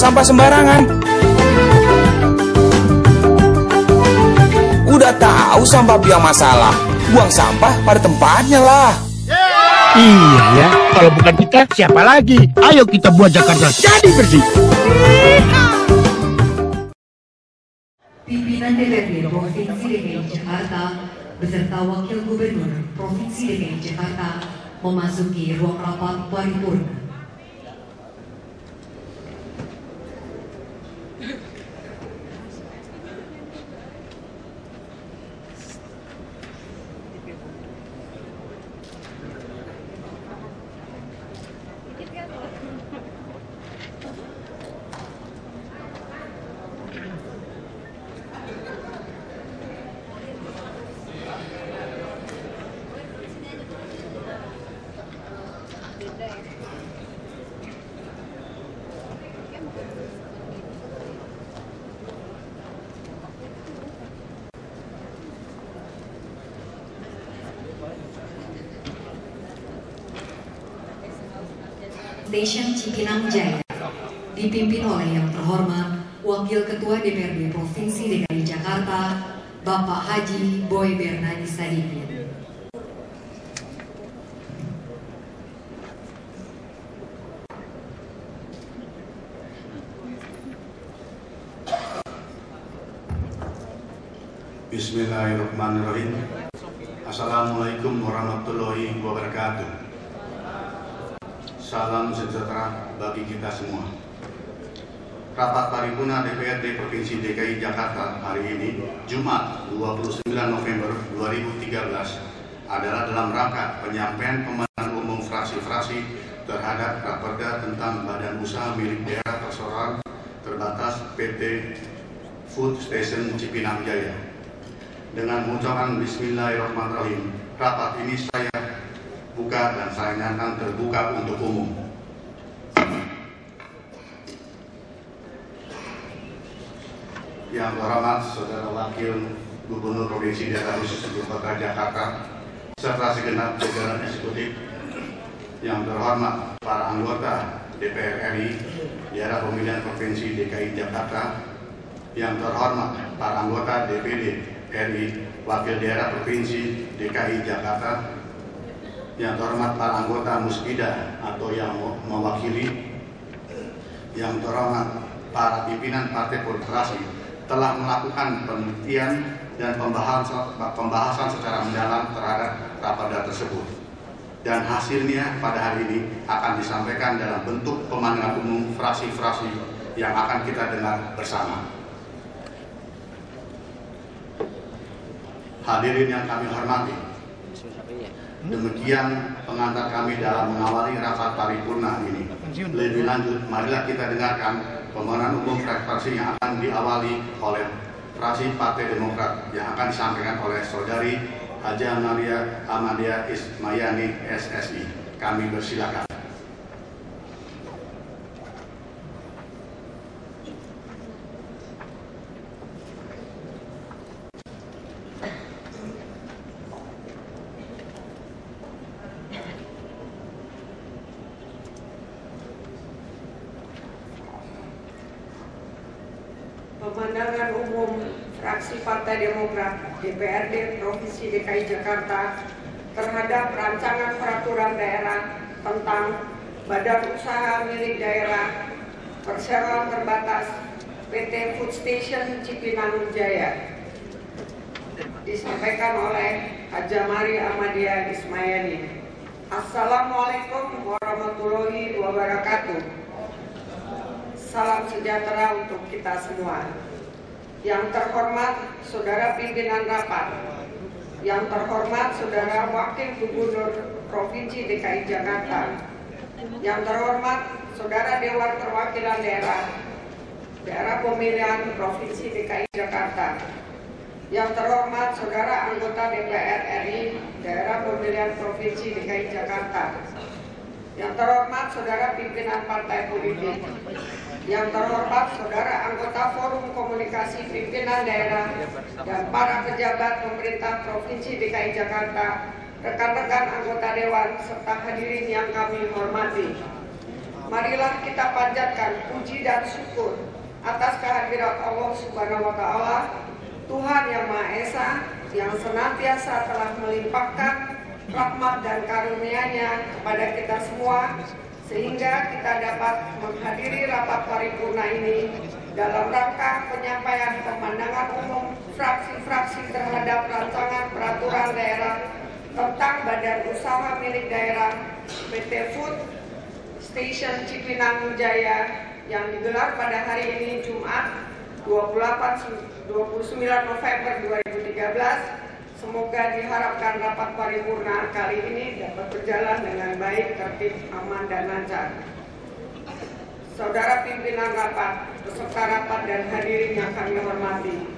sampah sembarangan. Udah tahu sampah biang masalah, buang sampah pada tempatnya lah. Iya ya, kalau bukan kita siapa lagi? Ayo kita buat Jakarta jadi bersih. Pimpinan DPRD Provinsi DKI Jakarta beserta Wakil Gubernur Provinsi DKI Jakarta memasuki ruang rapat paripurna. Stasiun Cipinang Jaya dipimpin oleh yang terhormat Wakil Ketua DPRD Provinsi DKI Jakarta, Bapak Haji Boy Bernadi Sadikin. Bismillahirrahmanirrahim. Assalamualaikum warahmatullahi wabarakatuh. Salam sejahtera bagi kita semua. Rapat paripurna DPRD Provinsi DKI Jakarta hari ini, Jumat 29 November 2013, adalah dalam rangka penyampaian pemanahan umum fraksi-fraksi terhadap Raperda tentang Badan Usaha milik daerah perseroan terbatas PT Food Station Cipinang Jaya. Dengan mengucapkan Bismillahirrahmanirrahim, rapat ini saya buka dan saya nyatakan terbuka untuk umum. Yang terhormat Saudara Wakil Gubernur Provinsi Daerah Khusus Ibu Kota Jakarta serta segenap jajaran eksekutif, yang terhormat para anggota DPR RI Daerah Pemilihan Provinsi DKI Jakarta, yang terhormat para anggota DPD RI Wakil Daerah Provinsi DKI Jakarta, yang terhormat para anggota Musbida atau yang mewakili, yang terhormat para pimpinan partai politik telah melakukan penelitian dan pembahasan secara mendalam terhadap raperda tersebut, dan hasilnya pada hari ini akan disampaikan dalam bentuk pemandangan umum fraksi-fraksi yang akan kita dengar bersama. Hadirin yang kami hormati, demikian pengantar kami dalam mengawali rapat paripurna ini. Lebih lanjut, marilah kita dengarkan pemanahan umum fraksi yang akan diawali oleh fraksi Partai Demokrat yang akan disampaikan oleh Saudari Haja Maria Ahmadiyah Ismayani SSI. Kami bersilakan. Pemandangan umum fraksi Partai Demokrat DPRD Provinsi DKI Jakarta terhadap rancangan peraturan daerah tentang Badan Usaha milik daerah perseroan terbatas PT Food Station Cipinang Jaya, disampaikan oleh Haja Maria Ahmadiyah Ismayani. Assalamualaikum warahmatullahi wabarakatuh. Salam sejahtera untuk kita semua. Yang terhormat Saudara Pimpinan Rapat, yang terhormat Saudara Wakil Gubernur Provinsi DKI Jakarta, yang terhormat Saudara Dewan Perwakilan Daerah Pemilihan Provinsi DKI Jakarta, yang terhormat Saudara Anggota DPR RI Daerah Pemilihan Provinsi DKI Jakarta, yang terhormat Saudara Pimpinan Partai Politik, yang terhormat Saudara anggota Forum Komunikasi Pimpinan Daerah dan para pejabat pemerintah Provinsi DKI Jakarta, rekan-rekan anggota Dewan serta hadirin yang kami hormati. Marilah kita panjatkan puji dan syukur atas kehadirat Allah Subhanahu wa Ta'ala, Tuhan yang Maha Esa, yang senantiasa telah melimpahkan rahmat dan karunia-Nya kepada kita semua, sehingga kita dapat menghadiri rapat paripurna ini dalam rangka penyampaian pemandangan umum fraksi-fraksi terhadap rancangan peraturan daerah tentang Badan Usaha Milik Daerah PT Food Station Cipinang Jaya yang digelar pada hari ini Jumat 29 November 2013. Semoga diharapkan rapat paripurna kali ini dapat berjalan dengan baik, tertib, aman, dan lancar. Saudara pimpinan rapat, peserta rapat, dan hadirin yang kami hormati,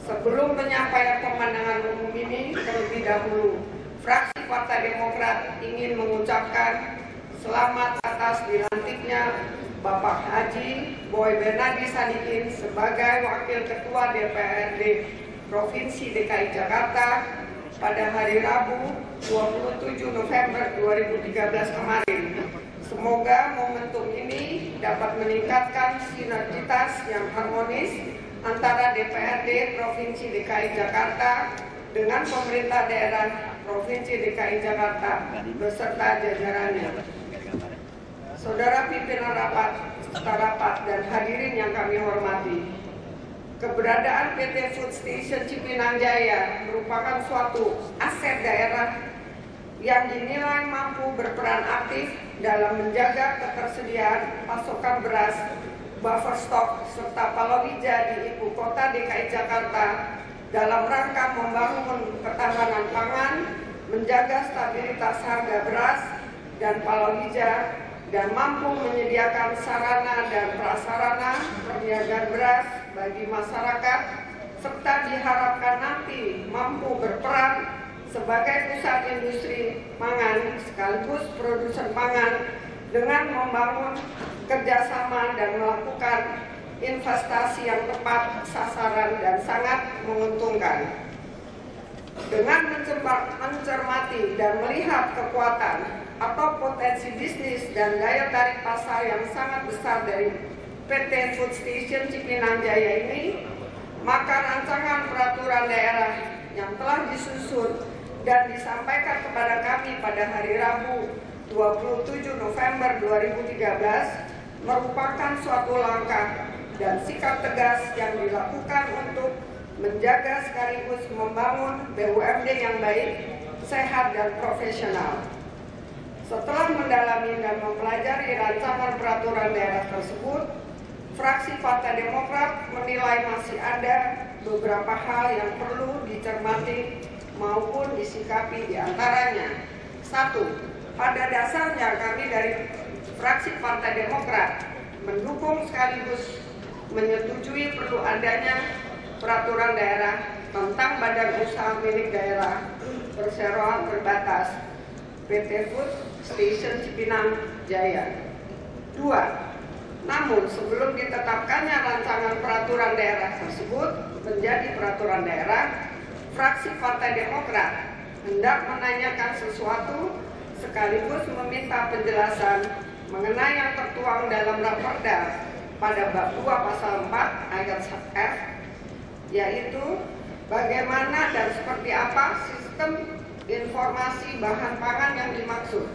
sebelum penyampaian pemandangan umum ini, terlebih dahulu, fraksi Partai Demokrat ingin mengucapkan selamat atas dilantiknya Bapak Haji Boy Bernadi Sadikin sebagai Wakil Ketua DPRD Provinsi DKI Jakarta pada hari Rabu 27 November 2013 kemarin. Semoga momentum ini dapat meningkatkan sinergitas yang harmonis antara DPRD Provinsi DKI Jakarta dengan pemerintah daerah Provinsi DKI Jakarta beserta jajarannya. Saudara pimpinan rapat, peserta rapat, dan hadirin yang kami hormati, keberadaan PT Food Station Cipinang Jaya merupakan suatu aset daerah yang dinilai mampu berperan aktif dalam menjaga ketersediaan pasokan beras, buffer stok, serta palawija di ibu kota DKI Jakarta dalam rangka membangun ketahanan pangan, menjaga stabilitas harga beras dan palawija, dan mampu menyediakan sarana dan prasarana perniagaan beras bagi masyarakat, serta diharapkan nanti mampu berperan sebagai pusat industri pangan sekaligus produsen pangan dengan membangun kerjasama dan melakukan investasi yang tepat sasaran dan sangat menguntungkan. Dengan mencermati dan melihat kekuatan atau potensi bisnis dan daya tarik pasar yang sangat besar dari PT Food Station Cipinang Jaya ini, maka rancangan peraturan daerah yang telah disusun dan disampaikan kepada kami pada hari Rabu 27 November 2013 merupakan suatu langkah dan sikap tegas yang dilakukan untuk menjaga sekaligus membangun BUMD yang baik, sehat, dan profesional. Setelah mendalami dan mempelajari rancangan peraturan daerah tersebut, fraksi Partai Demokrat menilai masih ada beberapa hal yang perlu dicermati maupun disikapi, diantaranya. 1. Pada dasarnya kami dari fraksi Partai Demokrat mendukung sekaligus menyetujui perlu adanya peraturan daerah tentang Badan Usaha Milik Daerah Perseroan Terbatas PT Food Station Cipinang Jaya. 2. Namun sebelum ditetapkannya rancangan peraturan daerah tersebut menjadi peraturan daerah, fraksi Partai Demokrat hendak menanyakan sesuatu sekaligus meminta penjelasan mengenai yang tertuang dalam Raperda pada bab 2 pasal 4 ayat F, yaitu bagaimana dan seperti apa sistem informasi bahan pangan yang dimaksud.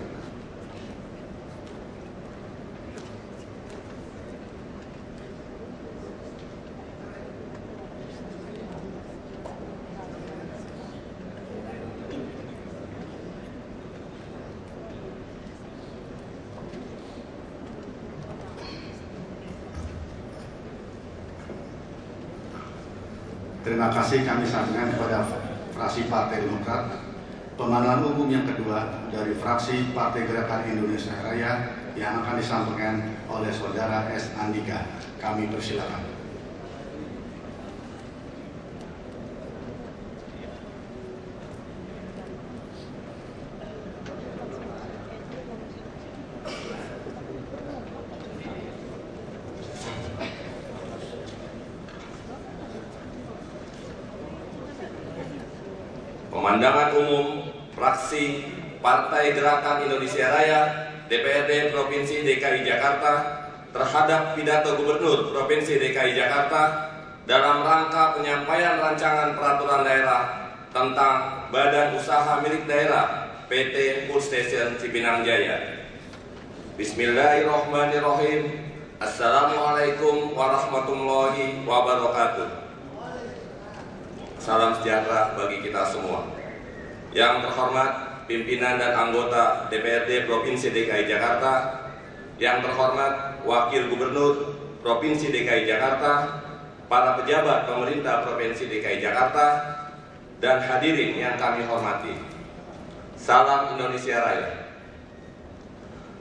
Terima kasih kami sampaikan kepada fraksi Partai Demokrat. Pemandangan umum yang kedua dari fraksi Partai Gerakan Indonesia Raya yang akan disampaikan oleh Saudara S. Andika. Kami persilakan. Pemandangan umum fraksi Partai Gerakan Indonesia Raya DPRD Provinsi DKI Jakarta terhadap pidato Gubernur Provinsi DKI Jakarta dalam rangka penyampaian rancangan peraturan daerah tentang Badan Usaha Milik Daerah PT Food Station Cipinang Jaya. Bismillahirrahmanirrahim. Assalamualaikum warahmatullahi wabarakatuh. Salam sejahtera bagi kita semua. Yang terhormat pimpinan dan anggota DPRD Provinsi DKI Jakarta, yang terhormat Wakil Gubernur Provinsi DKI Jakarta, para pejabat pemerintah Provinsi DKI Jakarta, dan hadirin yang kami hormati. Salam Indonesia Raya.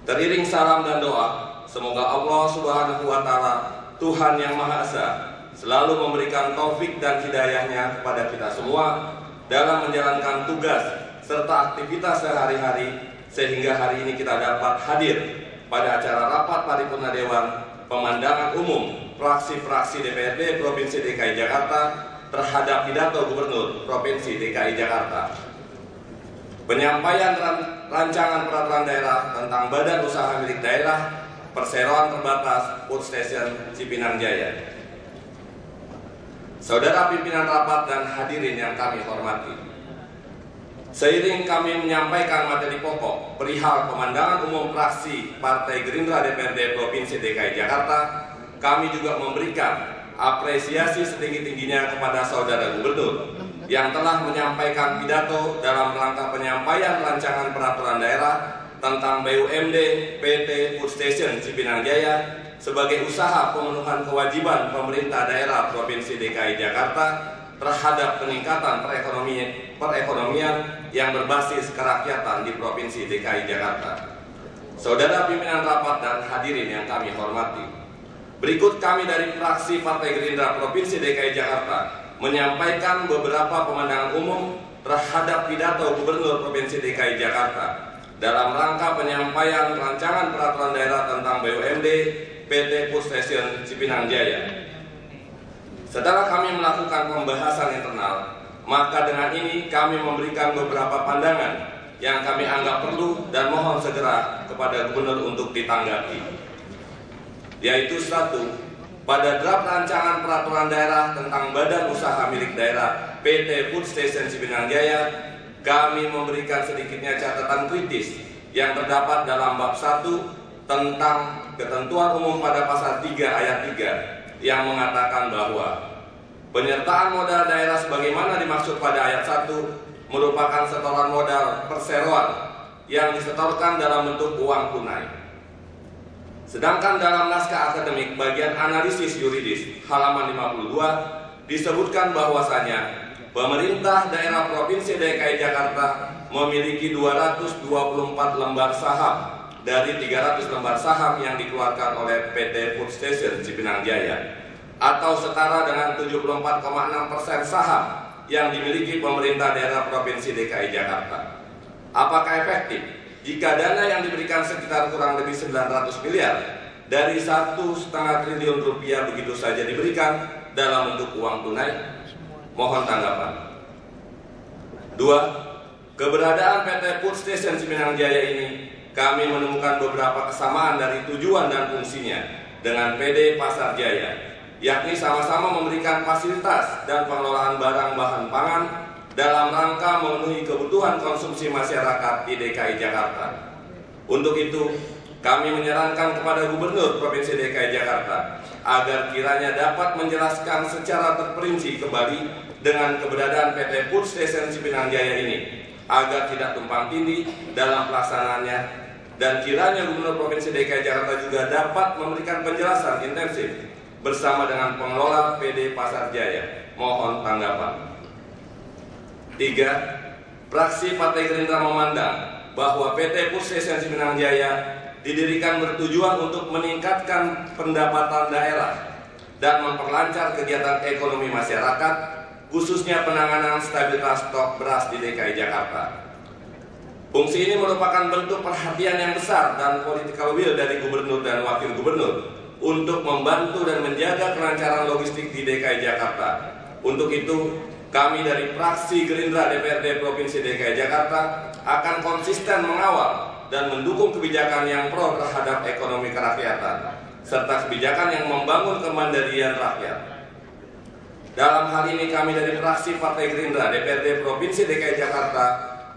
Teriring salam dan doa, semoga Allah Subhanahu wa Ta'ala, Tuhan yang Maha Esa, selalu memberikan taufik dan hidayahnya kepada kita semua dalam menjalankan tugas serta aktivitas sehari-hari, sehingga hari ini kita dapat hadir pada acara rapat paripurna Dewan Pemandangan Umum fraksi-fraksi DPRD Provinsi DKI Jakarta terhadap pidato Gubernur Provinsi DKI Jakarta. Penyampaian rancangan peraturan daerah tentang Badan Usaha Milik Daerah Perseroan Terbatas Food Station Cipinang Jaya. Saudara pimpinan rapat dan hadirin yang kami hormati, seiring kami menyampaikan materi pokok perihal pemandangan umum fraksi Partai Gerindra DPRD Provinsi DKI Jakarta, kami juga memberikan apresiasi setinggi-tingginya kepada Saudara Gubernur yang telah menyampaikan pidato dalam rangka penyampaian rancangan peraturan daerah tentang BUMD PT Food Station Cipinang Jaya sebagai usaha pemenuhan kewajiban pemerintah daerah Provinsi DKI Jakarta terhadap peningkatan perekonomian yang berbasis kerakyatan di Provinsi DKI Jakarta. Saudara pimpinan rapat dan hadirin yang kami hormati, berikut kami dari fraksi Partai Gerindra Provinsi DKI Jakarta menyampaikan beberapa pemandangan umum terhadap pidato Gubernur Provinsi DKI Jakarta dalam rangka penyampaian rancangan peraturan daerah tentang BUMD PT Food Station Cipinang Jaya. Setelah kami melakukan pembahasan internal, maka dengan ini kami memberikan beberapa pandangan yang kami anggap perlu dan mohon segera kepada Gubernur untuk ditanggapi. Yaitu 1. Pada draft rancangan peraturan daerah tentang Badan Usaha Milik Daerah PT Food Station Cipinang Jaya, kami memberikan sedikitnya catatan kritis yang terdapat dalam bab 1 tentang ketentuan umum pada pasal 3 ayat 3 yang mengatakan bahwa penyertaan modal daerah sebagaimana dimaksud pada ayat 1 merupakan setoran modal perseroan yang disetorkan dalam bentuk uang tunai. Sedangkan dalam naskah akademik bagian analisis yuridis halaman 52 disebutkan bahwasanya pemerintah daerah Provinsi DKI Jakarta memiliki 224 lembar saham dari 300 lembar saham yang dikeluarkan oleh PT Food Station Cipinang Jaya, atau setara dengan 74,6% saham yang dimiliki pemerintah daerah Provinsi DKI Jakarta. Apakah efektif jika dana yang diberikan sekitar kurang lebih 900 miliar dari 1,5 triliun rupiah begitu saja diberikan dalam bentuk uang tunai? Mohon tanggapan. 2. Keberadaan PT Food Station Cipinang Jaya ini kami menemukan beberapa kesamaan dari tujuan dan fungsinya dengan PD Pasar Jaya, yakni sama-sama memberikan fasilitas dan pengelolaan barang bahan pangan dalam rangka memenuhi kebutuhan konsumsi masyarakat di DKI Jakarta. Untuk itu, kami menyarankan kepada Gubernur Provinsi DKI Jakarta agar kiranya dapat menjelaskan secara terperinci kembali dengan keberadaan PT Food Station Cipinang Jaya ini, agar tidak tumpang tindih dalam pelaksanaannya, dan kiranya Gubernur Provinsi DKI Jakarta juga dapat memberikan penjelasan intensif bersama dengan pengelola PD Pasar Jaya. Mohon tanggapan. 3. Fraksi Partai Gerindra memandang bahwa PT Food Station Cipinang Jaya didirikan bertujuan untuk meningkatkan pendapatan daerah dan memperlancar kegiatan ekonomi masyarakat, khususnya penanganan stabilitas stok beras di DKI Jakarta. Fungsi ini merupakan bentuk perhatian yang besar dan political will dari Gubernur dan Wakil Gubernur untuk membantu dan menjaga kelancaran logistik di DKI Jakarta. Untuk itu, kami dari fraksi Gerindra DPRD Provinsi DKI Jakarta akan konsisten mengawal dan mendukung kebijakan yang pro terhadap ekonomi kerakyatan, serta kebijakan yang membangun kemandirian rakyat. Dalam hal ini kami dari fraksi Partai Gerindra DPRD Provinsi DKI Jakarta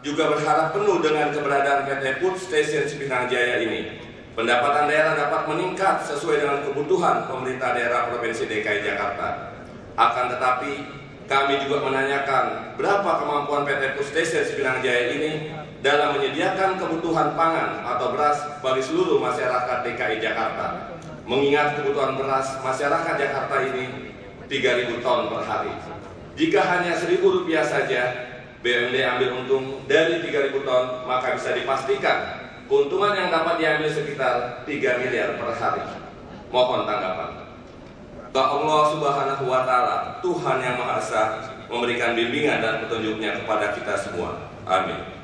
juga berharap penuh dengan keberadaan PT Food Station Cipinang Jaya ini. Pendapatan daerah dapat meningkat sesuai dengan kebutuhan pemerintah daerah Provinsi DKI Jakarta. Akan tetapi, kami juga menanyakan berapa kemampuan PT Food Station Cipinang Jaya ini dalam menyediakan kebutuhan pangan atau beras bagi seluruh masyarakat DKI Jakarta. Mengingat kebutuhan beras masyarakat Jakarta ini 3.000 ton per hari. Jika hanya Rp1.000 saja, BUMD ambil untung dari 3.000 ton, maka bisa dipastikan keuntungan yang dapat diambil sekitar 3 miliar per hari. Mohon tanggapan. Allah Subhanahu wa Ta'ala, Tuhan yang Maha Esa, memberikan bimbingan dan petunjuknya kepada kita semua. Amin.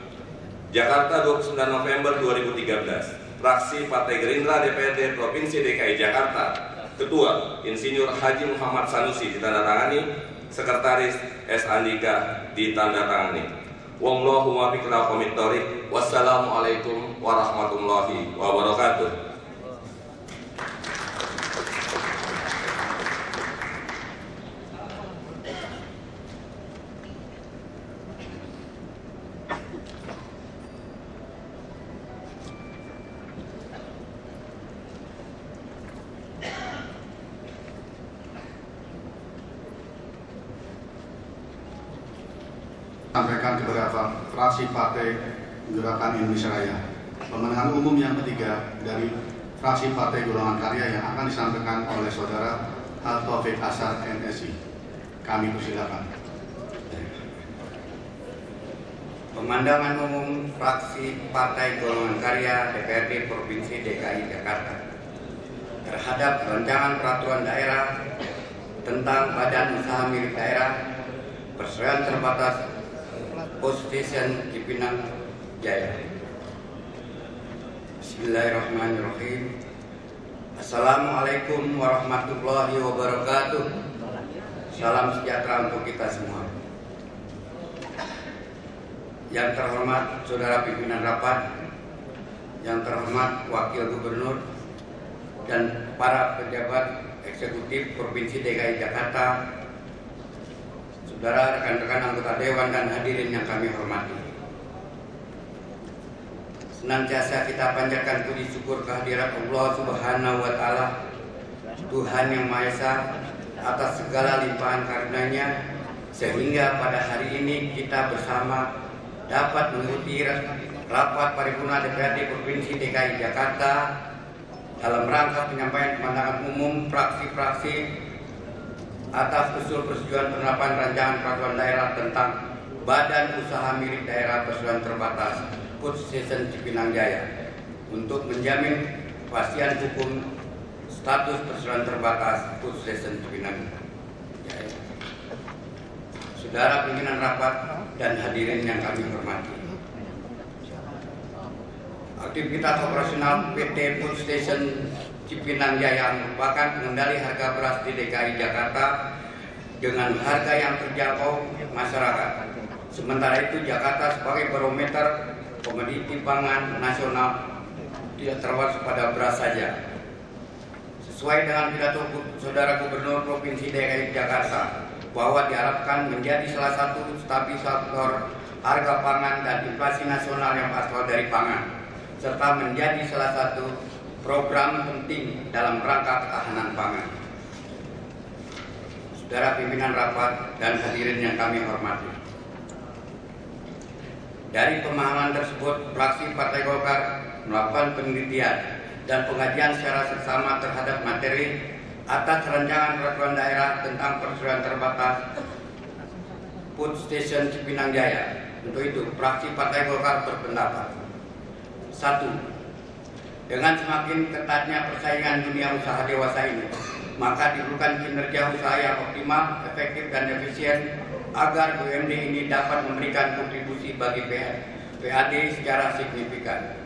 Jakarta, 29 November 2013. Fraksi Partai Gerindra DPRD Provinsi DKI Jakarta. Ketua Insinyur Haji Muhammad Sanusi ditandatangani, Sekretaris S. Andika ditandatangani. Wallahu muwaffiq ila aqwamit thoriq. Wassalamualaikum warahmatullahi wabarakatuh. Sampaikan kepada fraksi Partai Gerakan Indonesia Raya. Pemenangan umum yang ketiga dari fraksi Partai Golongan Karya yang akan disampaikan oleh Saudara Taufik Asar MSI. Kami persilakan. Pemandangan umum fraksi Partai Golongan Karya DPRD Provinsi DKI Jakarta terhadap rancangan peraturan daerah tentang badan usaha milik daerah perseroan terbatas Food Station Cipinang Jaya. Bismillahirrahmanirrahim. Assalamualaikum warahmatullahi wabarakatuh. Salam sejahtera untuk kita semua. Yang terhormat Saudara Pimpinan Rapat, yang terhormat Wakil Gubernur, dan para pejabat eksekutif Provinsi DKI Jakarta, saudara, rekan-rekan anggota Dewan dan hadirin yang kami hormati. Senantiasa kita panjatkan puji syukur kehadirat Allah Subhanahu wa Ta'ala, Tuhan yang Maha Esa, atas segala limpahan karunia-Nya, sehingga pada hari ini kita bersama dapat mengikuti rapat paripurna DPRD Provinsi DKI Jakarta dalam rangka penyampaian pandangan umum fraksi-fraksi atas usul persetujuan penerapan rancangan peraturan daerah tentang badan usaha milik daerah perseroan terbatas Food Station Cipinang Jaya untuk menjamin kepastian hukum status perseroan terbatas Food Station Cipinang Jaya. Saudara pimpinan rapat dan hadirin yang kami hormati, aktivitas operasional PT Food Station Cipinang Jaya merupakan pengendali harga beras di DKI Jakarta dengan harga yang terjangkau masyarakat. Sementara itu Jakarta sebagai barometer komoditi pangan nasional tidak terbatas pada beras saja. Sesuai dengan pidato Saudara Gubernur Provinsi DKI Jakarta bahwa diharapkan menjadi salah satu stabilisator harga pangan dan inflasi nasional yang berasal dari pangan, serta menjadi salah satu program penting dalam rangka ketahanan pangan. Saudara pimpinan rapat dan hadirin yang kami hormati, dari pemahaman tersebut, fraksi Partai Golkar melakukan penelitian dan pengkajian secara seksama terhadap materi atas rancangan peraturan daerah tentang perseroan terbatas Food Station Cipinang Jaya. Untuk itu, fraksi Partai Golkar berpendapat: 1. Dengan semakin ketatnya persaingan dunia usaha dewasa ini, maka diperlukan kinerja usaha yang optimal, efektif, dan efisien agar BUMD ini dapat memberikan kontribusi bagi PAD secara signifikan,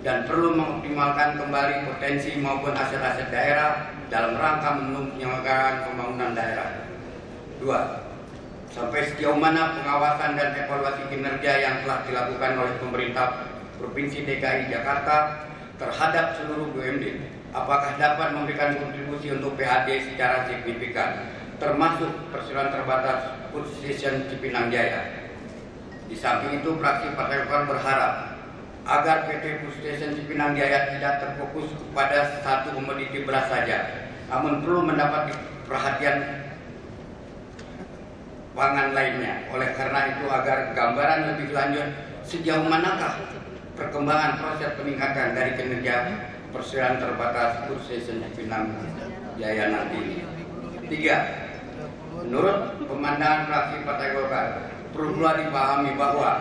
dan perlu mengoptimalkan kembali potensi maupun aset-aset daerah dalam rangka menyelenggarakan pembangunan daerah. 2. Sampai sejauh mana pengawasan dan evaluasi kinerja yang telah dilakukan oleh pemerintah Provinsi DKI Jakarta terhadap seluruh BUMD, apakah dapat memberikan kontribusi untuk PAD secara signifikan, termasuk perseroan terbatas Food Station Cipinang Jaya. Di samping itu, fraksi Partai Golkar berharap agar PT Food Station Cipinang Jaya tidak terfokus kepada satu komoditi beras saja, namun perlu mendapat perhatian pangan lainnya. Oleh karena itu, agar gambaran lebih lanjut sejauh manakah perkembangan proses peningkatan dari kinerja perseroan terbatas Food Station Cipinang Jaya nanti. 3. Menurut pemandangan fraksi Partai Golkar, perlu dipahami bahwa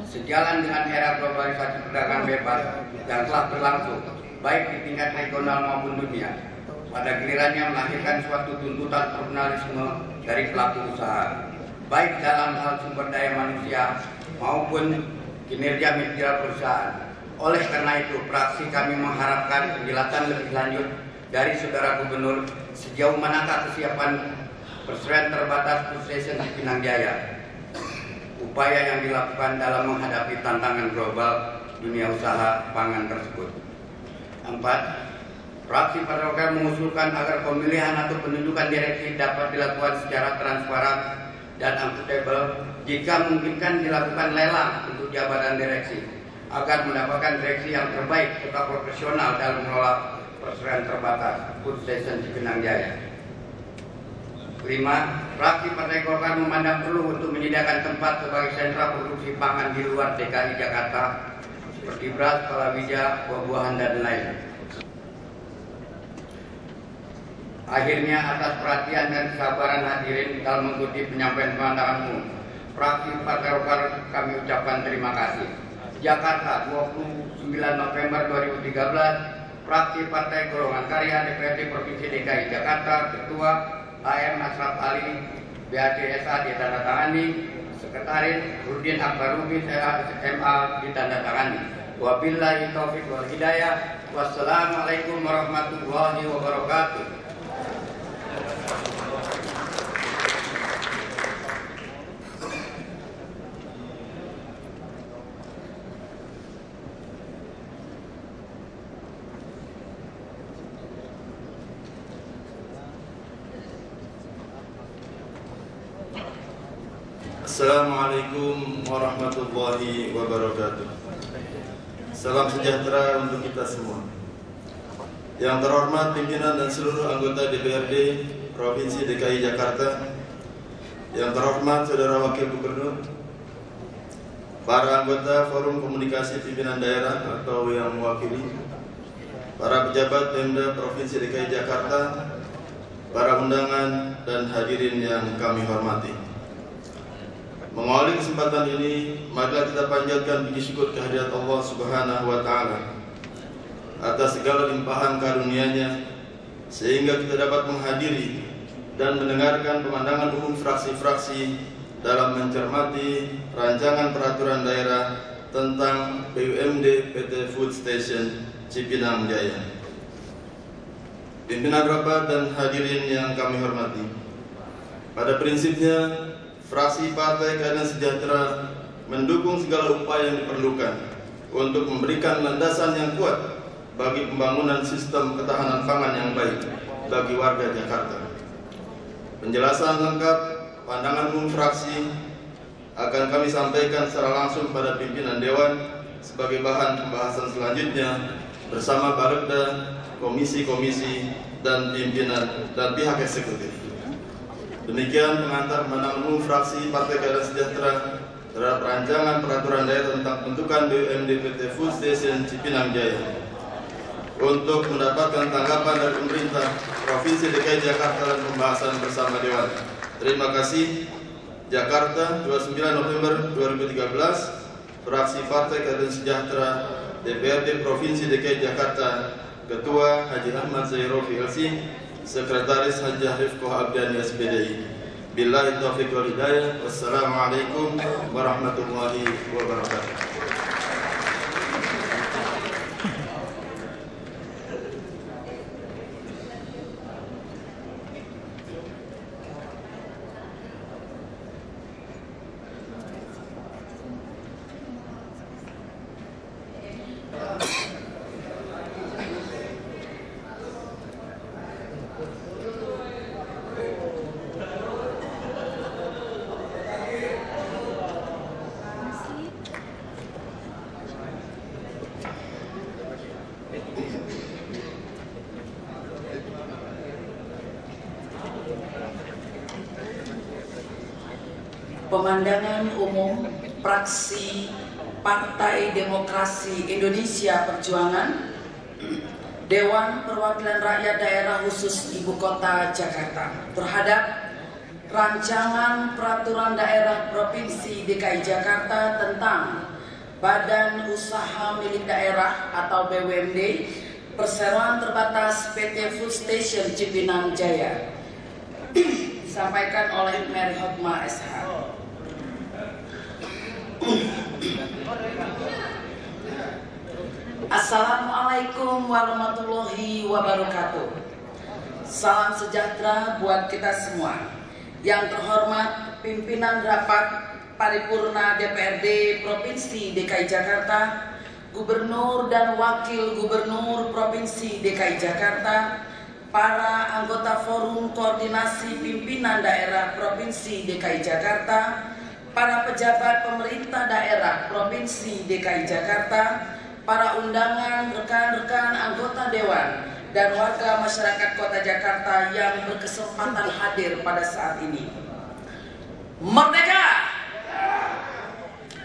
sejalan dengan era globalisasi perdagangan bebas yang telah berlangsung baik di tingkat regional maupun dunia, pada gilirannya melahirkan suatu tuntutan profesionalisme dari pelaku usaha, baik dalam hal sumber daya manusia maupun kinerja manajer perusahaan. Oleh karena itu, fraksi kami mengharapkan penjelasan lebih lanjut dari Saudara Gubernur sejauh manakah kesiapan perseroan terbatas Food Station Cipinang Jaya, upaya yang dilakukan dalam menghadapi tantangan global dunia usaha pangan tersebut. 4. Fraksi Partai Golkar mengusulkan agar pemilihan atau penunjukan direksi dapat dilakukan secara transparan dan akuntabel, jika memungkinkan dilakukan lelang untuk jabatan direksi, agar mendapatkan direksi yang terbaik serta profesional dalam mengelola perseroan terbatas Food Station Cipinang Jaya. 5. Fraksi Partai Golkar memandang perlu untuk menyediakan tempat sebagai sentra produksi pangan di luar DKI Jakarta, seperti beras, palawija, buah-buahan, dan lain. Akhirnya, atas perhatian dan kesabaran hadirin dalam mengikuti penyampaian pandangan umum, fraksi Partai Golkar kami ucapkan terima kasih. Jakarta, 29 November 2013, fraksi Partai Golongan Karya DPRD Provinsi DKI Jakarta, Ketua AM Ashraf Ali, BACSA ditandatangani, Sekretaris Rudin Akbaruddin SMA ditandatangani. Wabillahi taufiq wal hidayah. Wassalamualaikum warahmatullahi wabarakatuh. Assalamualaikum warahmatullahi wabarakatuh. Salam sejahtera untuk kita semua. Yang terhormat pimpinan dan seluruh anggota DPRD Provinsi DKI Jakarta, yang terhormat Saudara Wakil Gubernur, para anggota Forum Komunikasi Pimpinan Daerah atau yang mewakili, para pejabat Pemda Provinsi DKI Jakarta, para undangan dan hadirin yang kami hormati. Mengawali kesempatan ini, marilah kita panjatkan puji syukur kehadirat Allah Subhanahu wa Ta'ala atas segala limpahan karunia-Nya, sehingga kita dapat menghadiri dan mendengarkan pemandangan umum fraksi-fraksi dalam mencermati rancangan peraturan daerah tentang BUMD PT Food Station Cipinang Jaya. Pimpinan rapat dan hadirin yang kami hormati, pada prinsipnya fraksi Partai Keadilan Sejahtera mendukung segala upaya yang diperlukan untuk memberikan landasan yang kuat bagi pembangunan sistem ketahanan pangan yang baik bagi warga Jakarta. Penjelasan lengkap pandangan umum fraksi akan kami sampaikan secara langsung pada pimpinan Dewan sebagai bahan pembahasan selanjutnya bersama Balegda, komisi-komisi, dan pimpinan dan pihak eksekutif. Demikian pengantar pandangan umum fraksi Partai Keadilan Sejahtera terhadap rancangan peraturan daerah tentang pembentukan BUMD PT Food Station Cipinang Jaya. Untuk mendapatkan tanggapan dari pemerintah Provinsi DKI Jakarta dan pembahasan bersama Dewan. Terima kasih. Jakarta, 29 November 2013, fraksi Partai Keadilan Sejahtera DPRD Provinsi DKI Jakarta, Ketua Haji Ahmad Zairofi LC, Sekretaris Hajah Rifqoh Abdiani SPDI. Billahi taufiq wal hidayah. Wassalamualaikum warahmatullahi wabarakatuh. pemandangan umum fraksi Partai Demokrasi Indonesia Perjuangan Dewan Perwakilan Rakyat Daerah Khusus Ibu Kota Jakarta terhadap rancangan peraturan daerah Provinsi DKI Jakarta tentang Badan Usaha Milik Daerah atau BUMD Perseroan Terbatas PT Food Station Cipinang Jaya disampaikan oleh Mary Hotma SH. Assalamualaikum warahmatullahi wabarakatuh. Salam sejahtera buat kita semua. Yang terhormat pimpinan rapat paripurna DPRD Provinsi DKI Jakarta, Gubernur dan Wakil Gubernur Provinsi DKI Jakarta, para anggota Forum Koordinasi Pimpinan Daerah Provinsi DKI Jakarta, para pejabat pemerintah daerah Provinsi DKI Jakarta, para undangan, rekan-rekan anggota Dewan, dan warga masyarakat Kota Jakarta yang berkesempatan hadir pada saat ini. Merdeka!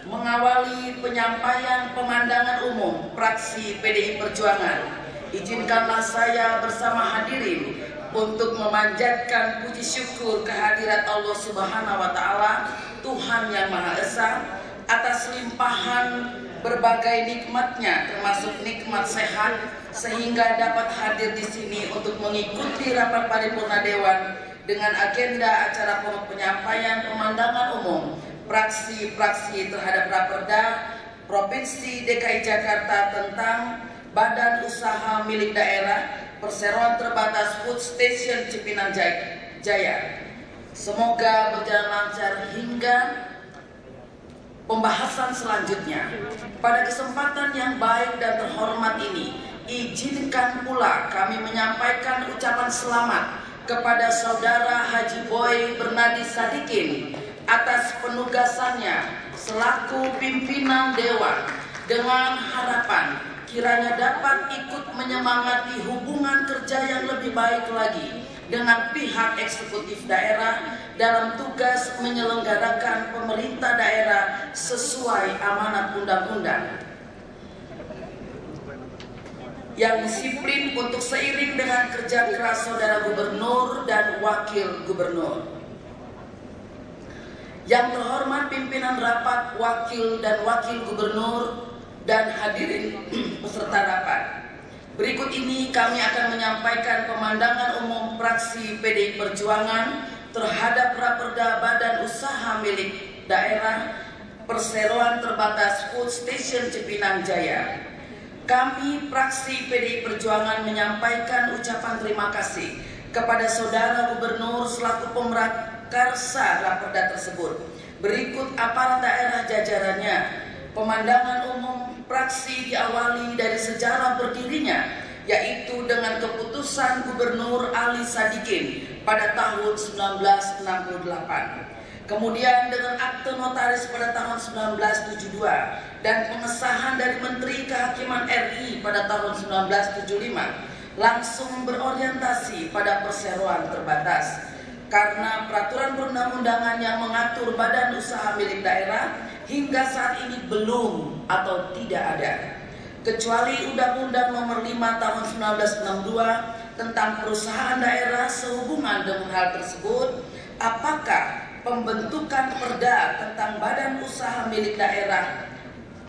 Mengawali penyampaian pemandangan umum fraksi PDI Perjuangan, izinkanlah saya bersama hadirin untuk memanjatkan puji syukur kehadirat Allah Subhanahu wa Ta'ala, Tuhan yang Maha Esa, atas limpahan berbagai nikmatnya, termasuk nikmat sehat, sehingga dapat hadir di sini untuk mengikuti rapat paripurna Dewan dengan agenda acara penyampaian pemandangan umum fraksi-fraksi terhadap Raperda Provinsi DKI Jakarta tentang Badan Usaha Milik Daerah Perseroan Terbatas Food Station Cipinang Jaya. Semoga berjalan lancar hingga pembahasan selanjutnya. Pada kesempatan yang baik dan terhormat ini, izinkan pula kami menyampaikan ucapan selamat kepada Saudara Haji Boy Bernadi Sadikin atas penugasannya selaku pimpinan Dewan, dengan harapan kiranya dapat ikut menyemangati hubungan kerja yang lebih baik lagi dengan pihak eksekutif daerah dalam tugas menyelenggarakan pemerintah daerah sesuai amanat undang-undang, yang disiplin untuk seiring dengan kerja keras Saudara Gubernur dan Wakil Gubernur. Yang terhormat pimpinan rapat, wakil dan wakil gubernur, dan hadirin peserta rapat. Berikut ini kami akan menyampaikan pemandangan umum fraksi PDI Perjuangan terhadap Raperda Badan Usaha Milik Daerah Perseroan Terbatas Food Station Cipinang Jaya. Kami fraksi PDI Perjuangan menyampaikan ucapan terima kasih kepada Saudara Gubernur selaku pemrakarsa Raperda tersebut. Berikut aparat daerah jajarannya. Pemandangan umum fraksi diawali dari sejarah berdirinya, yaitu dengan keputusan Gubernur Ali Sadikin pada tahun 1968. Kemudian dengan akte notaris pada tahun 1972 dan pengesahan dari Menteri Kehakiman RI pada tahun 1975, langsung berorientasi pada perseroan terbatas. Karena peraturan perundang-undangan yang mengatur badan usaha milik daerah hingga saat ini belum atau tidak ada, kecuali Undang-Undang Nomor 5 Tahun 1962 tentang perusahaan daerah. Sehubungan dengan hal tersebut, apakah pembentukan perda tentang badan usaha milik daerah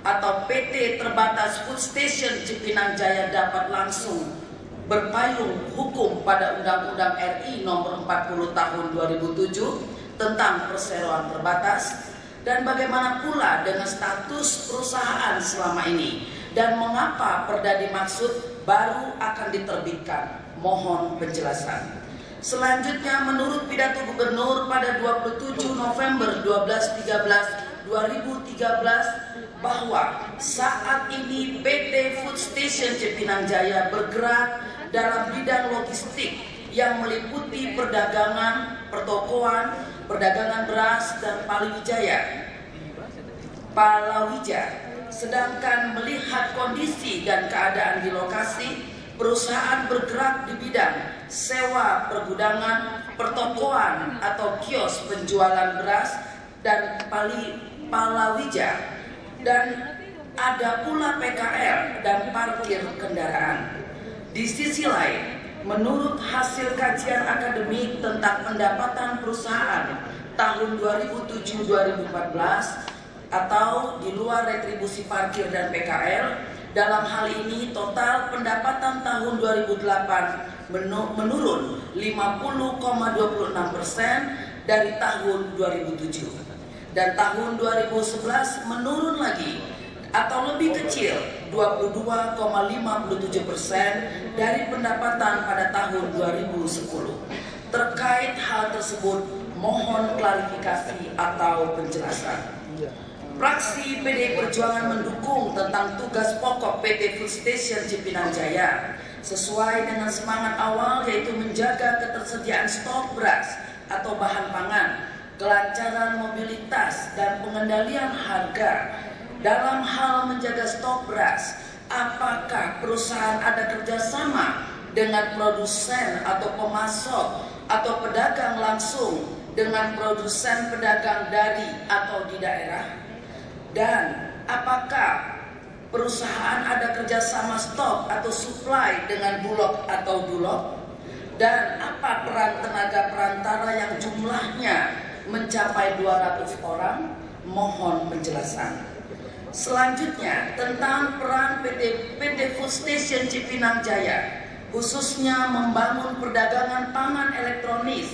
atau PT Terbatas Food Station Cipinang Jaya dapat langsung berpayung hukum pada Undang-Undang RI Nomor 40 Tahun 2007 tentang perseroan terbatas, dan bagaimana pula dengan status perusahaan selama ini, dan mengapa perda dimaksud baru akan diterbitkan. Mohon penjelasan. Selanjutnya, menurut pidato Gubernur pada 27 November 2013 bahwa saat ini PT Food Station Cipinang Jaya bergerak dalam bidang logistik yang meliputi perdagangan, pertokoan, perdagangan beras, dan palawija. Sedangkan melihat kondisi dan keadaan di lokasi, perusahaan bergerak di bidang sewa pergudangan, pertokoan atau kios penjualan beras, dan Palawija, dan ada pula PKL dan parkir kendaraan. Di sisi lain, menurut hasil kajian akademik tentang pendapatan perusahaan tahun 2007-2014 atau di luar retribusi parkir dan PKL, dalam hal ini total pendapatan tahun 2008 menurun 50,26% dari tahun 2007, dan tahun 2011 menurun lagi atau lebih kecil 22,57% dari pendapatan pada tahun 2010. Terkait hal tersebut, mohon klarifikasi atau penjelasan. Fraksi PDI Perjuangan mendukung tentang tugas pokok PT Food Station Cipinang Jaya sesuai dengan semangat awal, yaitu menjaga ketersediaan stok beras atau bahan pangan, kelancaran mobilitas dan pengendalian harga. Dalam hal menjaga stok beras, apakah perusahaan ada kerjasama dengan produsen atau pemasok atau pedagang langsung dengan produsen pedagang dari atau di daerah? Dan apakah perusahaan ada kerjasama stok atau supply dengan Bulog atau Dulog? Dan apa peran tenaga perantara yang jumlahnya mencapai 200 orang? Mohon penjelasan. Selanjutnya, tentang peran PT Food Station Cipinang Jaya, khususnya membangun perdagangan pangan elektronik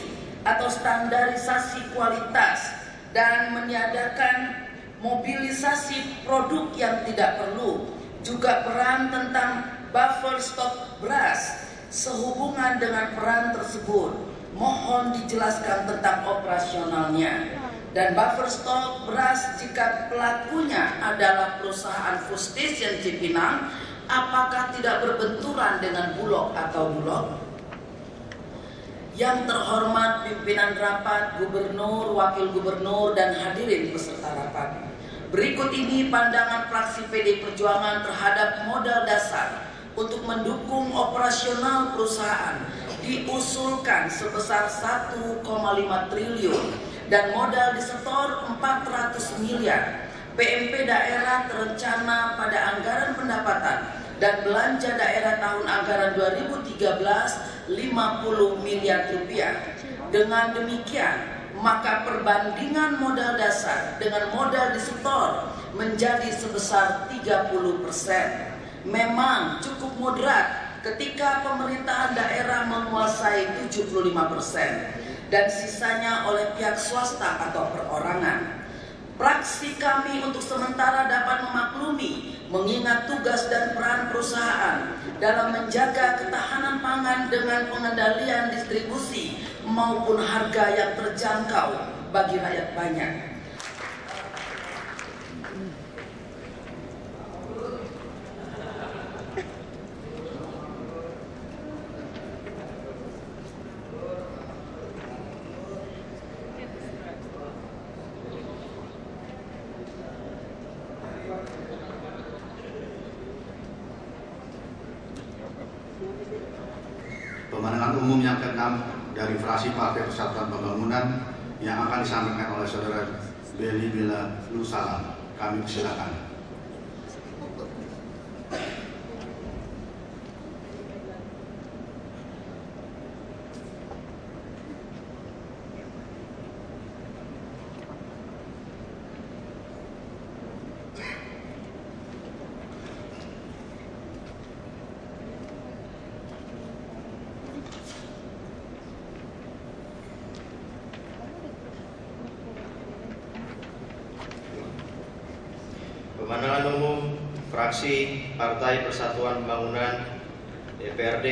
atau standarisasi kualitas dan meniadakan mobilisasi produk yang tidak perlu. Juga peran tentang buffer stok beras. Sehubungan dengan peran tersebut, mohon dijelaskan tentang operasionalnya. Dan buffer stok beras jika pelakunya adalah perusahaan Food Station Cipinang, apakah tidak berbenturan dengan Bulog atau Dulog? Yang terhormat pimpinan rapat, gubernur, wakil gubernur, dan hadirin peserta rapat, berikut ini pandangan fraksi PDI Perjuangan terhadap modal dasar untuk mendukung operasional perusahaan diusulkan sebesar 1,5 triliun dan modal disetor 400 miliar. PMP daerah terencana pada anggaran pendapatan dan belanja daerah tahun anggaran 2013 50 miliar rupiah. Dengan demikian, maka perbandingan modal dasar dengan modal disetor menjadi sebesar 30%. Memang cukup moderat ketika pemerintahan daerah menguasai 75% dan sisanya oleh pihak swasta atau perorangan. Fraksi kami untuk sementara dapat memaklumi mengingat tugas dan peran perusahaan dalam menjaga ketahanan pangan dengan pengendalian distribusi maupun harga yang terjangkau bagi rakyat banyak. Pemandangan umum yang keenam dari fraksi Partai Persatuan Pembangunan yang akan disampaikan oleh Saudara Beli Bila Lusalam. Kami persilakan. Pemandangan umum fraksi Partai Persatuan Pembangunan DPRD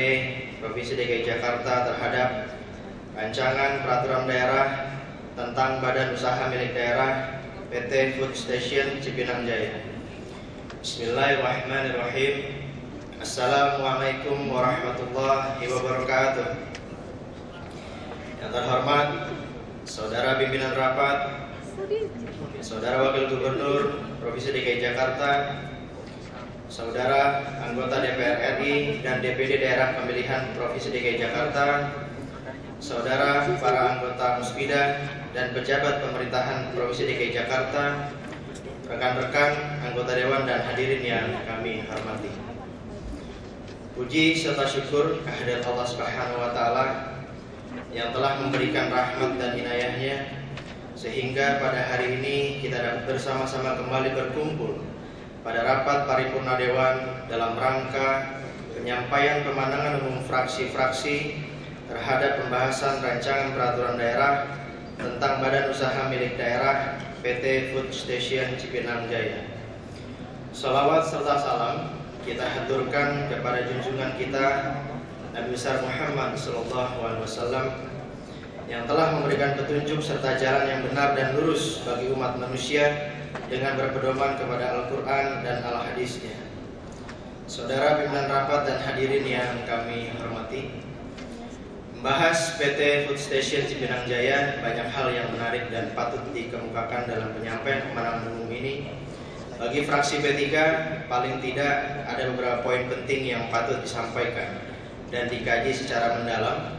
Provinsi DKI Jakarta terhadap rancangan peraturan daerah tentang Badan Usaha Milik Daerah PT Food Station Cipinang Jaya. Bismillahirrahmanirrahim. Assalamualaikum warahmatullahi wabarakatuh. Yang terhormat Saudara Pimpinan Rapat, Saudara Wakil Gubernur Provinsi DKI Jakarta, Saudara anggota DPR RI dan DPD Daerah Pemilihan Provinsi DKI Jakarta, saudara para anggota Muspida dan pejabat pemerintahan Provinsi DKI Jakarta, rekan-rekan anggota Dewan dan hadirin yang kami hormati. Puji serta syukur kehadirat Allah Subhanahu wa Ta'ala yang telah memberikan rahmat dan inayahnya sehingga pada hari ini kita dapat bersama-sama kembali berkumpul pada rapat paripurna Dewan dalam rangka penyampaian pemandangan umum fraksi-fraksi terhadap pembahasan rancangan peraturan daerah tentang badan usaha milik daerah PT Food Station Cipinang Jaya. Salawat serta salam kita haturkan kepada junjungan kita Nabi besar Muhammad SAW yang telah memberikan petunjuk serta jalan yang benar dan lurus bagi umat manusia dengan berpedoman kepada Al-Quran dan Al-Hadisnya. Saudara pimpinan rapat dan hadirin yang kami hormati, membahas PT Food Station Cipinang Jaya banyak hal yang menarik dan patut dikemukakan dalam penyampaian pemandangan umum ini. Bagi fraksi P3, paling tidak ada beberapa poin penting yang patut disampaikan dan dikaji secara mendalam.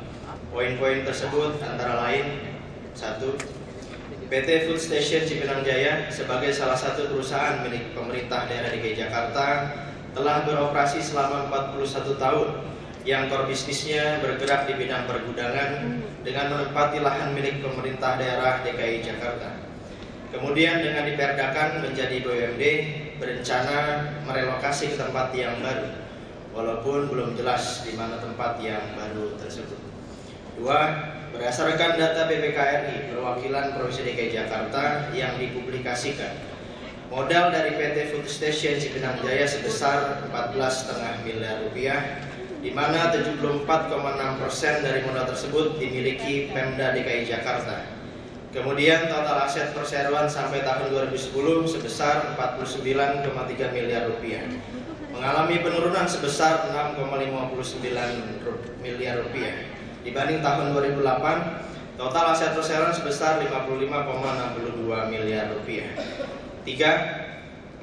Poin-poin tersebut antara lain: 1. PT Food Station Cipinang Jaya sebagai salah satu perusahaan milik pemerintah daerah DKI Jakarta telah beroperasi selama 41 tahun yang core bisnisnya bergerak di bidang pergudangan dengan menempati lahan milik pemerintah daerah DKI Jakarta. Kemudian dengan diperdakan menjadi BUMD, berencana merelokasi ke tempat yang baru, walaupun belum jelas di mana tempat yang baru tersebut. 2. Berdasarkan data BPKRI perwakilan Provinsi DKI Jakarta yang dipublikasikan, modal dari PT Food Station Cipinang Jaya sebesar 14,5 miliar rupiah, di mana 74,6% dari modal tersebut dimiliki Pemda DKI Jakarta. Kemudian total aset perseroan sampai tahun 2010 sebesar 49,3 miliar rupiah, mengalami penurunan sebesar 6,59 miliar rupiah. Dibanding tahun 2008, total aset perseroan sebesar 55,62 miliar rupiah. 3.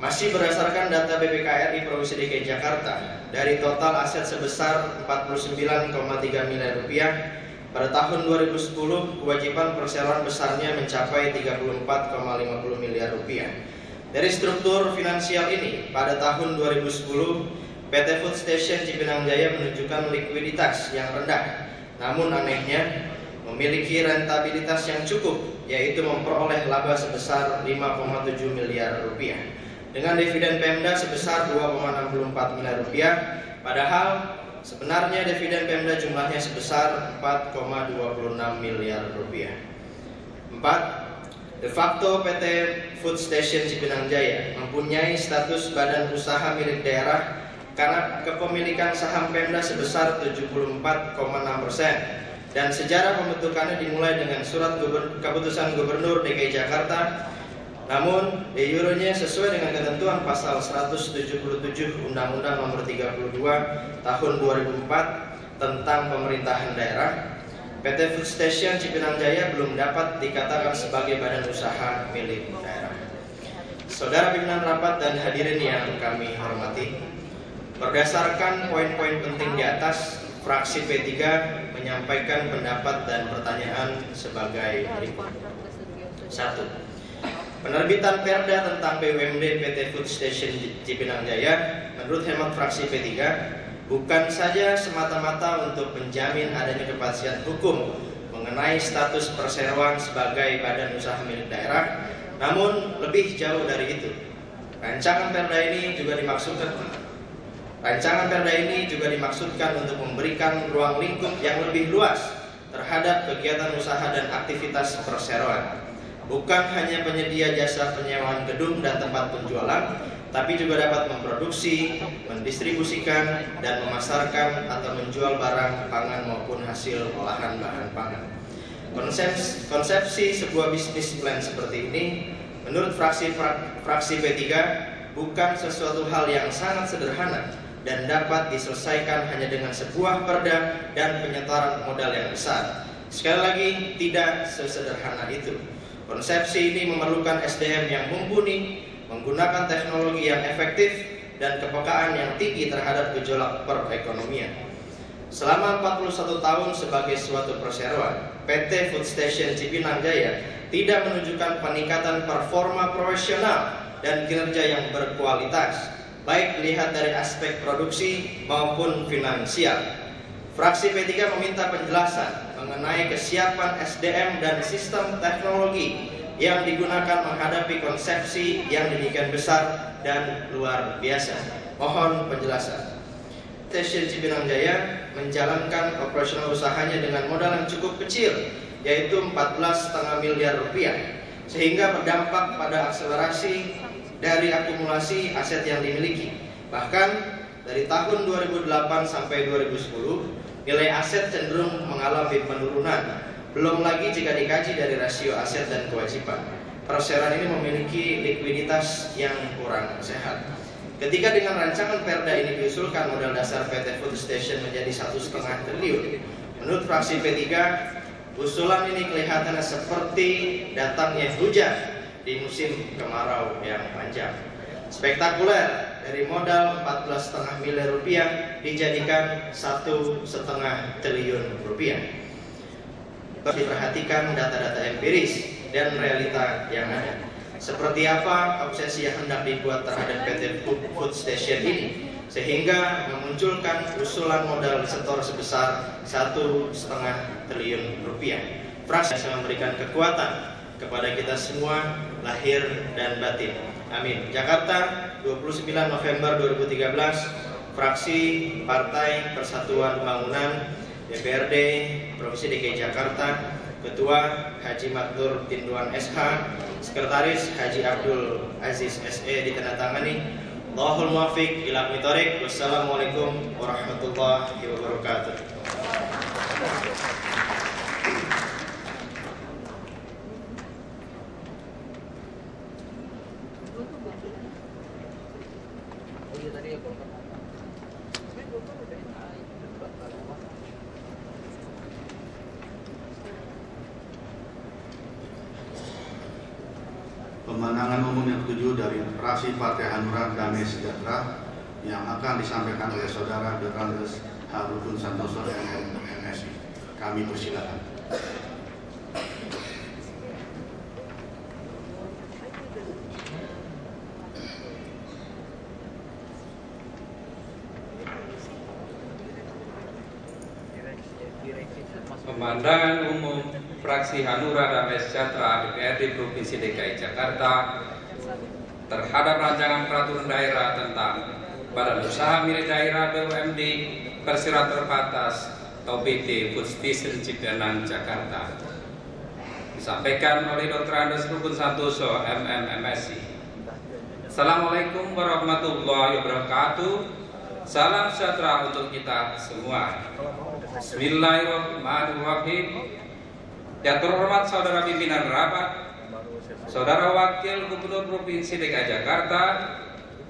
Masih berdasarkan data BPKRI Provinsi DKI Jakarta, dari total aset sebesar 49,3 miliar rupiah, pada tahun 2010 kewajiban perseroan besarnya mencapai 34,50 miliar rupiah. Dari struktur finansial ini, pada tahun 2010 PT Food Station Cipinang Jaya menunjukkan likuiditas yang rendah, namun anehnya memiliki rentabilitas yang cukup, yaitu memperoleh laba sebesar 5,7 miliar rupiah dengan dividen Pemda sebesar 2,64 miliar rupiah, padahal sebenarnya dividen Pemda jumlahnya sebesar 4,26 miliar rupiah. 4. De facto PT Food Station Cipinang Jaya mempunyai status badan usaha milik daerah karena kepemilikan saham Pemda sebesar 74,6% dan sejarah pembentukannya dimulai dengan surat keputusan Gubernur DKI Jakarta. Namun, de jure-nya sesuai dengan ketentuan pasal 177 Undang-Undang Nomor 32 Tahun 2004 tentang pemerintahan daerah, PT Food Station Cipinang Jaya belum dapat dikatakan sebagai badan usaha milik daerah. Saudara pimpinan rapat dan hadirin yang kami hormati, berdasarkan poin-poin penting di atas, fraksi P3 menyampaikan pendapat dan pertanyaan sebagai berikut. 1. Penerbitan Perda tentang BUMD PT Food Station Cipinang Jaya menurut hemat fraksi P3 bukan saja semata-mata untuk menjamin adanya kepastian hukum mengenai status perseroan sebagai badan usaha milik daerah, namun lebih jauh dari itu. Rancangan Perda ini juga dimaksudkan untuk memberikan ruang lingkup yang lebih luas terhadap kegiatan usaha dan aktivitas perseroan. Bukan hanya penyedia jasa penyewaan gedung dan tempat penjualan, tapi juga dapat memproduksi, mendistribusikan, dan memasarkan atau menjual barang pangan maupun hasil olahan bahan pangan. Konsepsi sebuah bisnis plan seperti ini, menurut fraksi P3, bukan sesuatu hal yang sangat sederhana dan dapat diselesaikan hanya dengan sebuah perda dan penyetoran modal yang besar. Sekali lagi, tidak sesederhana itu. Konsepsi ini memerlukan SDM yang mumpuni, menggunakan teknologi yang efektif, dan kepekaan yang tinggi terhadap gejolak perekonomian. Selama 41 tahun sebagai suatu perseroan, PT Food Station Cipinang Jaya tidak menunjukkan peningkatan performa profesional dan kinerja yang berkualitas, baik dilihat dari aspek produksi maupun finansial. Fraksi P3 meminta penjelasan mengenai kesiapan SDM dan sistem teknologi yang digunakan menghadapi konsepsi yang demikian besar dan luar biasa. Mohon penjelasan. Stasiun Cipinang Jaya menjalankan operasional usahanya dengan modal yang cukup kecil, yaitu 14,5 miliar rupiah, sehingga berdampak pada akselerasi dari akumulasi aset yang dimiliki. Bahkan dari tahun 2008 sampai 2010, nilai aset cenderung mengalami penurunan. Belum lagi jika dikaji dari rasio aset dan kewajiban. Perseroan ini memiliki likuiditas yang kurang sehat. Ketika dengan rancangan Perda ini diusulkan modal dasar PT Food Station menjadi 1,5 triliun, menurut fraksi P3, usulan ini kelihatannya seperti datangnya hujan di musim kemarau yang panjang. Spektakuler, dari modal 14,5 miliar rupiah dijadikan 1,5 triliun rupiah. Diperhatikan data-data empiris dan realita yang ada. Seperti apa obsesi yang hendak dibuat terhadap PT Food Station ini, sehingga memunculkan usulan modal setor sebesar 1,5 triliun rupiah. Fraksi memberikan kekuatan kepada kita semua, lahir dan batin. Amin. Jakarta, 29 November 2013, Fraksi Partai Persatuan Pembangunan DPRD Provinsi DKI Jakarta, Ketua Haji Maktur Tinduan SH, Sekretaris Haji Abdul Aziz SE ditandatangani. Allahul muwaffiq ila aqwamit thoriq. Wassalamualaikum warahmatullahi wabarakatuh. Pemandangan umum yang ketujuh dari fraksi Partai Hanura Damai Sejahtera yang akan disampaikan oleh Saudara Dr. Harukun Santoso MMSI. Kami persilakan. Pemandangan umum fraksi Hanura Damai Sejahtera DPRD Provinsi DKI Jakarta terhadap rancangan peraturan daerah tentang Badan Usaha Milik Daerah BUMD Perseroan Terbatas atau PT Food Station Cipinang Jakarta disampaikan oleh Dr. Andes Rukun Santoso MMSI. Assalamualaikum warahmatullahi wabarakatuh. Salam sejahtera untuk kita semua. Bismillahirrahmanirrahim. Yang terhormat Saudara Pimpinan Rapat, Saudara Wakil Gubernur Provinsi DKI Jakarta,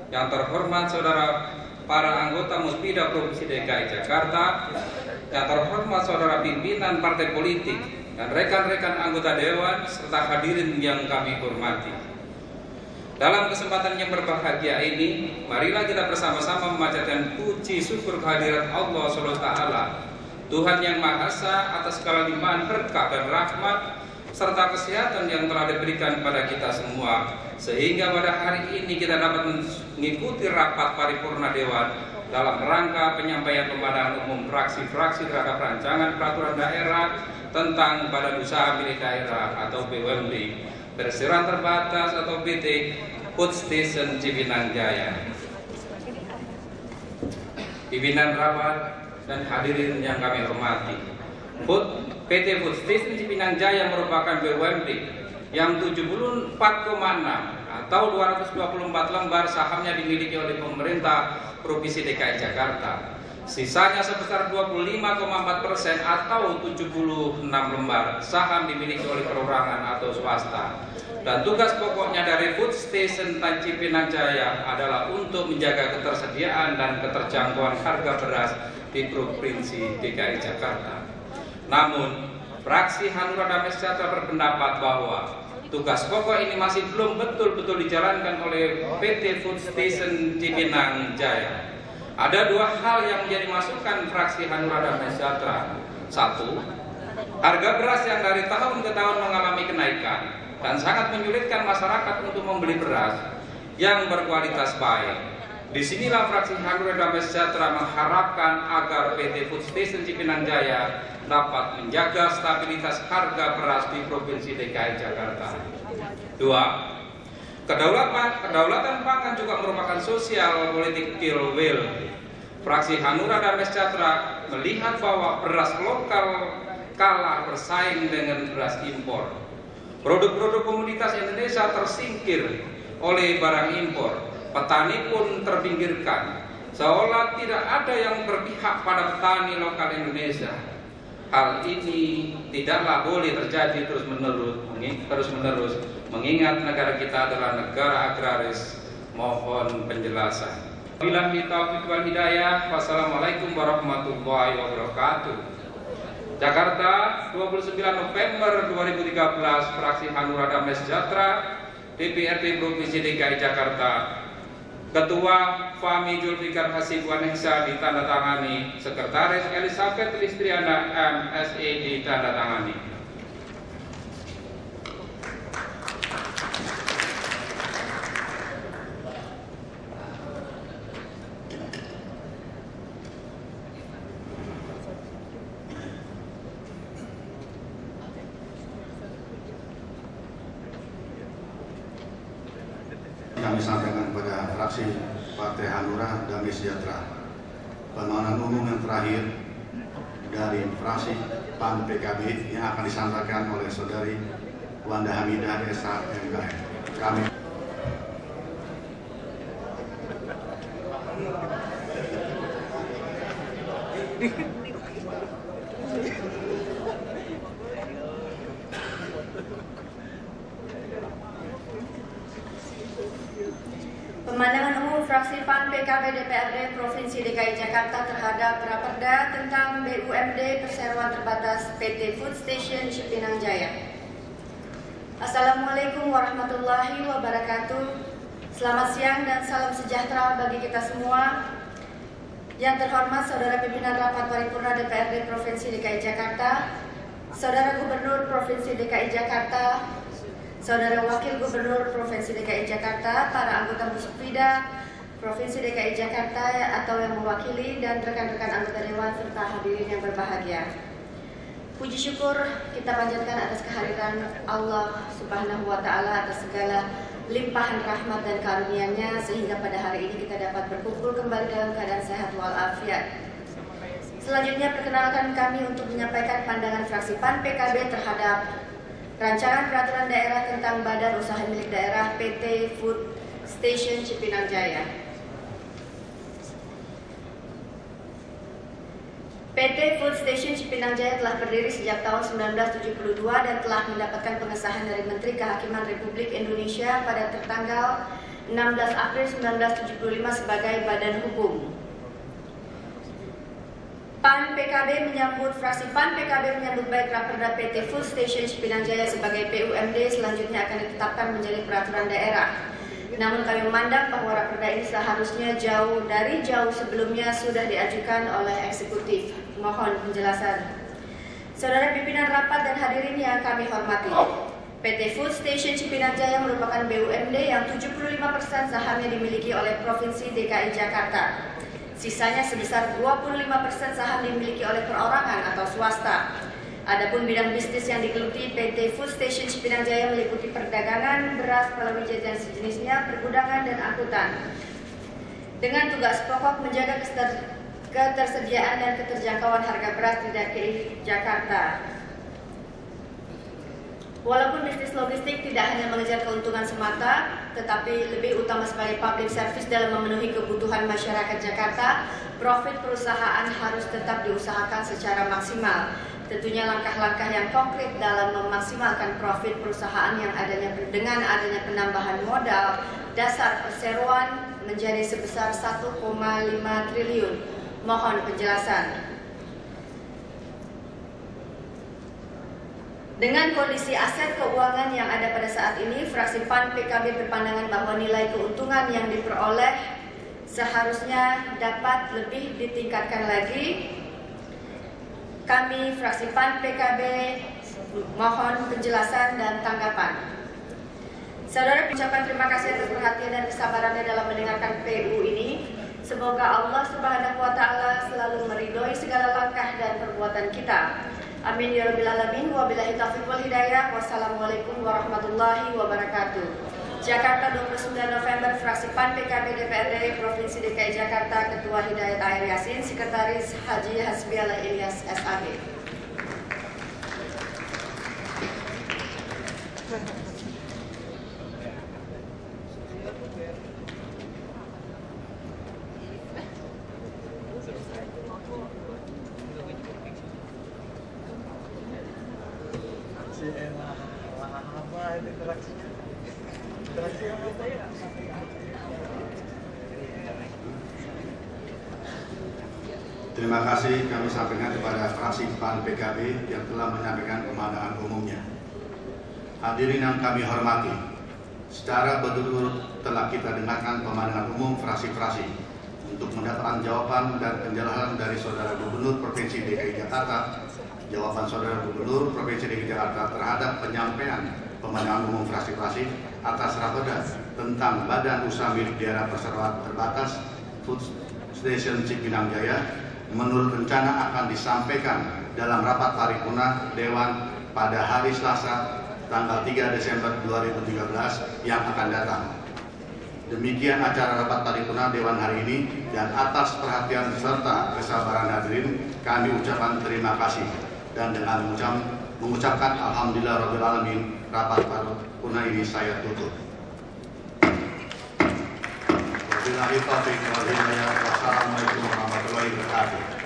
yang terhormat Saudara para anggota Muspida Provinsi DKI Jakarta, yang terhormat Saudara Pimpinan Partai Politik dan rekan-rekan anggota Dewan serta hadirin yang kami hormati. Dalam kesempatan yang berbahagia ini, marilah kita bersama-sama memanjatkan puji syukur kehadirat Allah SWT, Tuhan yang Maha Esa, atas segala limpahan berkah dan rahmat serta kesehatan yang telah diberikan kepada kita semua, sehingga pada hari ini kita dapat mengikuti rapat paripurna Dewan dalam rangka penyampaian pemandangan umum fraksi-fraksi terhadap rancangan peraturan daerah tentang Badan Usaha Milik Daerah atau BUMD Perseroan Terbatas atau PT Food Station Cipinang Jaya. Pimpinan rapat dan hadirin yang kami hormati, PT Food Station Cipinang Jaya merupakan BUMD yang 74,6 atau 224 lembar sahamnya dimiliki oleh pemerintah Provinsi DKI Jakarta. Sisanya sebesar 25,4% atau 76 lembar saham dimiliki oleh perorangan atau swasta. Dan tugas pokoknya dari Food Station Cipinang Jaya adalah untuk menjaga ketersediaan dan keterjangkauan harga beras di Provinsi DKI Jakarta. Namun, fraksi Hanura Damai Sejahtera berpendapat bahwa tugas pokok ini masih belum betul-betul dijalankan oleh PT Food Station Cipinang Jaya. Ada dua hal yang menjadi masukan fraksi Hanura Damai Sejahtera. Satu, harga beras yang dari tahun ke tahun mengalami kenaikan dan sangat menyulitkan masyarakat untuk membeli beras yang berkualitas baik. Disinilah fraksi Hanura Damai Sejahtera mengharapkan agar PT Food Station Cipinang Jaya dapat menjaga stabilitas harga beras di Provinsi DKI Jakarta. Dua, kedaulatan pangan juga merupakan sosial political will. Fraksi Hanura Damai Sejahtera melihat bahwa beras lokal kalah bersaing dengan beras impor. Produk-produk komoditas Indonesia tersingkir oleh barang impor. Petani pun terpinggirkan, seolah tidak ada yang berpihak pada petani lokal Indonesia. Hal ini tidaklah boleh terjadi terus-menerus, mengingat negara kita adalah negara agraris. Mohon penjelasan. Wabillahi taufiq wal hidayah. Wassalamualaikum warahmatullahi wabarakatuh. Jakarta, 29 November 2013, fraksi Hanura Damai Sejahtera, DPRD Provinsi DKI Jakarta. Ketua Fahmi Julfikar Hasibuan Heksa ditandatangani, Sekretaris Elizabeth Listriana MSE ditandatangani. Kami sampaikan kepada fraksi Partai Hanura Damai Sejahtera, permohonan umum yang terakhir dari fraksi PAN PKB yang akan disampaikan oleh saudari Wanda Hamidah SH MKM. Kami Pemandangan umum fraksi PAN PKB DPRD Provinsi DKI Jakarta terhadap Raperda tentang BUMD Perseroan Terbatas PT Food Station Cipinang Jaya. Assalamualaikum warahmatullahi wabarakatuh. Selamat siang dan salam sejahtera bagi kita semua. Yang terhormat Saudara Pimpinan Rapat Paripurna DPRD Provinsi DKI Jakarta, Saudara Gubernur Provinsi DKI Jakarta, Saudara Wakil Gubernur Provinsi DKI Jakarta, para anggota Musfida Provinsi DKI Jakarta atau yang mewakili, dan rekan-rekan anggota Dewan serta hadirin yang berbahagia. Puji syukur kita panjatkan atas kehadiran Allah Subhanahu wa Ta'ala atas segala limpahan rahmat dan karunia-Nya sehingga pada hari ini kita dapat berkumpul kembali dalam keadaan sehat walafiat. Selanjutnya perkenalkan kami untuk menyampaikan pandangan fraksi PAN PKB terhadap Rancangan Peraturan Daerah tentang Badan Usaha Milik Daerah PT Food Station Cipinang Jaya. PT Food Station Cipinang Jaya telah berdiri sejak tahun 1972 dan telah mendapatkan pengesahan dari Menteri Kehakiman Republik Indonesia pada tertanggal 16 April 1975 sebagai badan hukum. Fraksi PAN PKB menyambut baik Raperda PT Food Station Cipinang Jaya sebagai BUMD selanjutnya akan ditetapkan menjadi peraturan daerah. Namun kami memandang bahwa Raperda ini seharusnya jauh sebelumnya sudah diajukan oleh eksekutif. Mohon penjelasan. Saudara pimpinan rapat dan hadirin yang kami hormati, PT Food Station Cipinang Jaya merupakan BUMD yang 75% sahamnya dimiliki oleh Provinsi DKI Jakarta. Sisanya sebesar 25% saham dimiliki oleh perorangan atau swasta. Adapun bidang bisnis yang digeluti PT Food Station Cipinang Jaya meliputi perdagangan beras, palawija dan sejenisnya, pergudangan dan angkutan. Dengan tugas pokok menjaga ketersediaan dan keterjangkauan harga beras di DKI Jakarta. Walaupun bisnis logistik tidak hanya mengejar keuntungan semata, tetapi lebih utama sebagai public service dalam memenuhi kebutuhan masyarakat Jakarta, profit perusahaan harus tetap diusahakan secara maksimal. Tentunya langkah-langkah yang konkret dalam memaksimalkan profit perusahaan dengan adanya penambahan modal dasar perseroan menjadi sebesar 1,5 triliun. Mohon penjelasan. Dengan kondisi aset keuangan yang ada pada saat ini, fraksi PAN PKB berpandangan bahwa nilai keuntungan yang diperoleh seharusnya dapat lebih ditingkatkan lagi. Kami fraksi PAN PKB mohon penjelasan dan tanggapan. Saudara, ucapkan terima kasih atas perhatian dan kesabarannya dalam mendengarkan PU ini. Semoga Allah Subhanahu wa Ta'ala selalu meridhoi segala langkah dan perbuatan kita. Amin ya rabbil alamin. Wabillahi taufiq wal hidayah. Wassalamualaikum warahmatullahi wabarakatuh. Jakarta 29 November, fraksi PAN PKB DPRD Provinsi DKI Jakarta, Ketua Hidayat Air Yasin, Sekretaris Haji Hasbiallah Ilyas SAG. Terima kasih kami sampaikan kepada fraksi PAN PKB yang telah menyampaikan pemandangan umumnya. Hadirin yang kami hormati, secara berturut-turut telah kita dengarkan pemandangan umum fraksi-fraksi untuk mendapatkan jawaban dan penjelasan dari Saudara Gubernur Provinsi DKI Jakarta. Jawaban Saudara Gubernur Provinsi DKI Jakarta terhadap penyampaian pemandangan umum fraksi-fraksi atas raperda tentang Badan Usaha Milik Daerah Perseroan Terbatas Food Station Cipinang Jaya menurut rencana akan disampaikan dalam rapat paripurna Dewan pada hari Selasa tanggal 3 Desember 2013 yang akan datang. Demikian acara rapat paripurna Dewan hari ini, dan atas perhatian serta kesabaran hadirin kami ucapkan terima kasih, dan dengan mengucapkan alhamdulillah rabbil alamin, rapat paripurna ini saya tutup. Wabillahi taufiq wal hidayah. Wassalamualaikum warahmatullahi wabarakatuh.